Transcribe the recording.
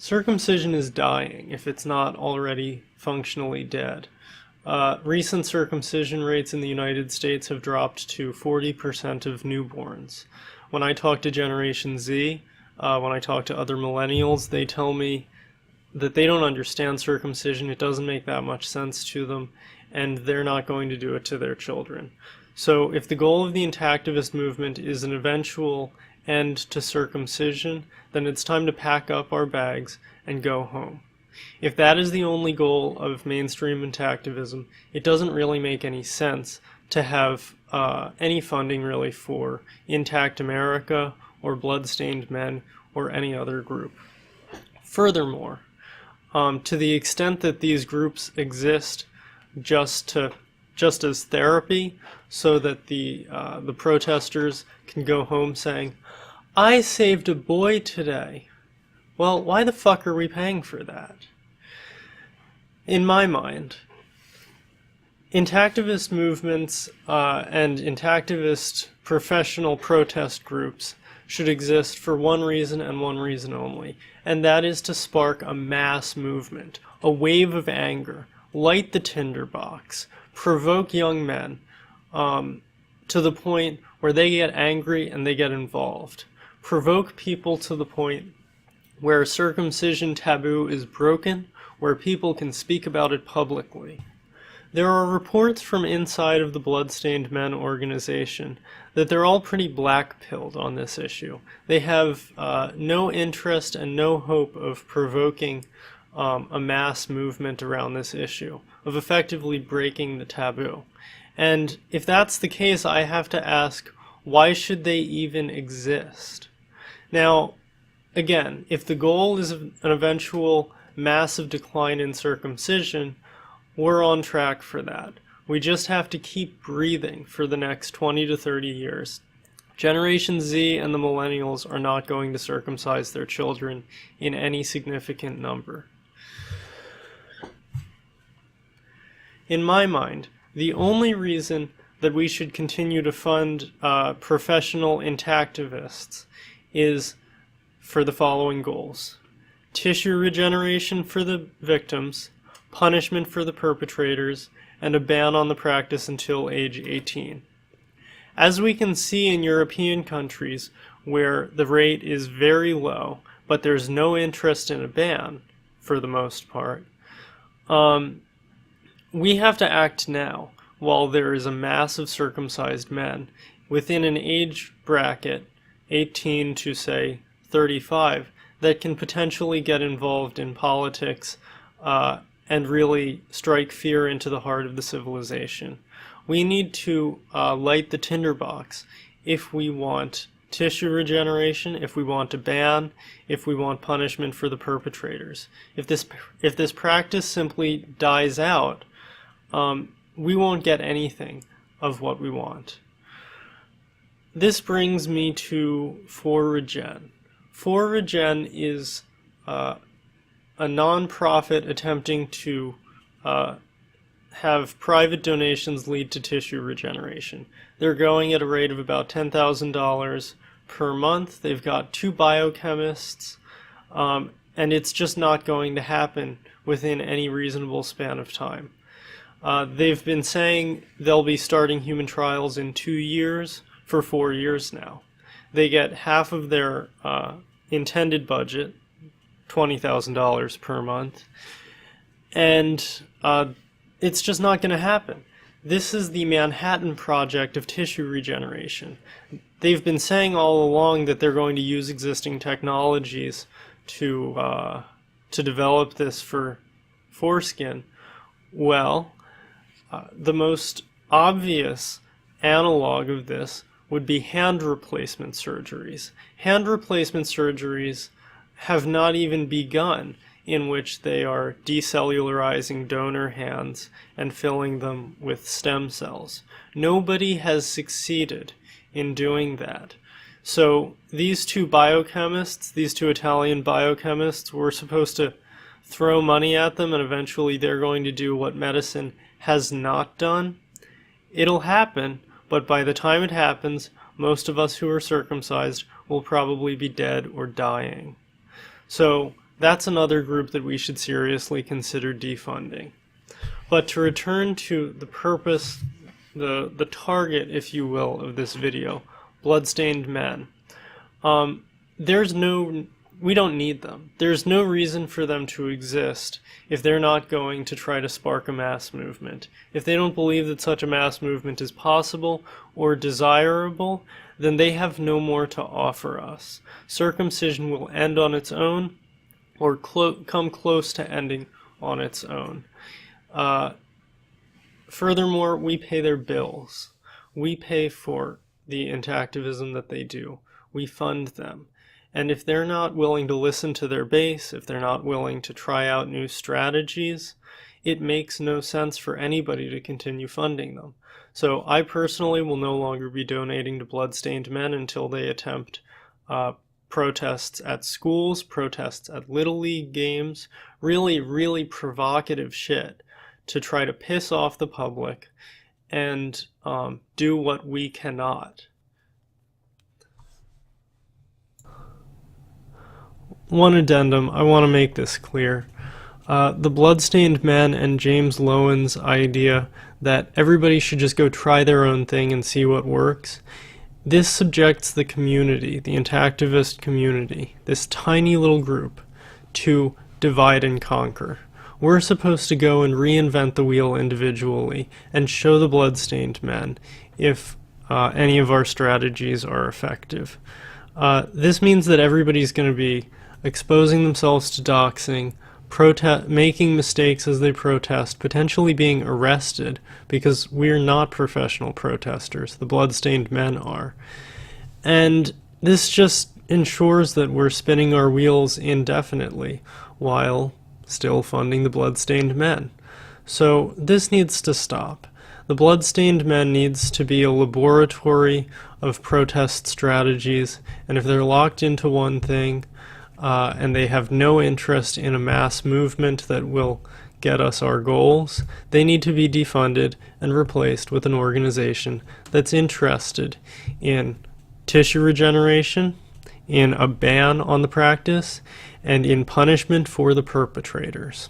Circumcision is dying if it's not already functionally dead. Recent circumcision rates in the United States have dropped to 40% of newborns. When I talk to Generation Z, when I talk to other millennials, they tell me that they don't understand circumcision, it doesn't make that much sense to them, and they're not going to do it to their children. So if the goal of the intactivist movement is an eventual end to circumcision, then it's time to pack up our bags and go home. If that is the only goal of mainstream intactivism, it doesn't really make any sense to have any funding really for Intact America or Bloodstained Men or any other group. Furthermore, to the extent that these groups exist just as therapy, so that the protesters can go home saying, "I saved a boy today." Well, why the fuck are we paying for that? In my mind, intactivist movements and intactivist professional protest groups should exist for one reason and one reason only, and that is to spark a mass movement, a wave of anger, light the tinderbox, provoke young men to the point where they get angry and they get involved, provoke people to the point where circumcision taboo is broken, where people can speak about it publicly. There are reports from inside of the Bloodstained Men organization that they're all pretty black-pilled on this issue. They have no interest and no hope of provoking a mass movement around this issue, of effectively breaking the taboo. And if that's the case, I have to ask, why should they even exist? Now, again, if the goal is an eventual massive decline in circumcision, we're on track for that. We just have to keep breathing for the next 20 to 30 years. Generation Z and the millennials are not going to circumcise their children in any significant number. In my mind, the only reason that we should continue to fund professional intactivists is for the following goals: tissue regeneration for the victims, punishment for the perpetrators, and a ban on the practice until age 18. As we can see in European countries where the rate is very low, but there's no interest in a ban for the most part, we have to act now while there is a mass of circumcised men within an age bracket 18 to say 35 that can potentially get involved in politics and really strike fear into the heart of the civilization. We need to light the tinderbox if we want tissue regeneration, if we want a ban, if we want punishment for the perpetrators. If this practice simply dies out, we won't get anything of what we want. This brings me to For Regen. For Regen is a non-profit attempting to have private donations lead to tissue regeneration. They're going at a rate of about $10,000 per month. They've got 2 biochemists, and it's just not going to happen within any reasonable span of time. They've been saying they'll be starting human trials in 2 years for 4 years now. They get half of their intended budget, $20,000 per month, and it's just not going to happen. This is the Manhattan Project of tissue regeneration. They've been saying all along that they're going to use existing technologies to develop this for foreskin. Well, the most obvious analog of this would be hand replacement surgeries. Hand replacement surgeries have not even begun, in which they are decellularizing donor hands and filling them with stem cells. Nobody has succeeded in doing that. So these 2 biochemists, these 2 Italian biochemists, were supposed to throw money at them, and eventually they're going to do what medicine has not done. It'll happen, but by the time it happens, most of us who are circumcised will probably be dead or dying. So that's another group that we should seriously consider defunding. But to return to the purpose, the target, if you will, of this video, bloodstained men. We don't need them. There's no reason for them to exist if they're not going to try to spark a mass movement. If they don't believe that such a mass movement is possible or desirable, then they have no more to offer us. Circumcision will end on its own, or come close to ending on its own. Furthermore, we pay their bills. We pay for the intactivism that they do. We fund them. And if they're not willing to listen to their base, if they're not willing to try out new strategies, it makes no sense for anybody to continue funding them. So I personally will no longer be donating to Bloodstained Men until they attempt protests at schools, protests at Little League games, really, really provocative shit to try to piss off the public and do what we cannot. One addendum, I want to make this clear. The Bloodstained Men and James Lowen's idea that everybody should just go try their own thing and see what works, this subjects the community, the intactivist community, this tiny little group, to divide and conquer. We're supposed to go and reinvent the wheel individually and show the Bloodstained Men if any of our strategies are effective. This means that everybody's going to be exposing themselves to doxing, making mistakes as they protest, potentially being arrested, because we're not professional protesters. The Bloodstained Men are. And this just ensures that we're spinning our wheels indefinitely while still funding the Bloodstained Men. So this needs to stop. The Bloodstained Men needs to be a laboratory of protest strategies, and if they're locked into one thing, and they have no interest in a mass movement that will get us our goals, they need to be defunded and replaced with an organization that's interested in tissue regeneration, in a ban on the practice, and in punishment for the perpetrators.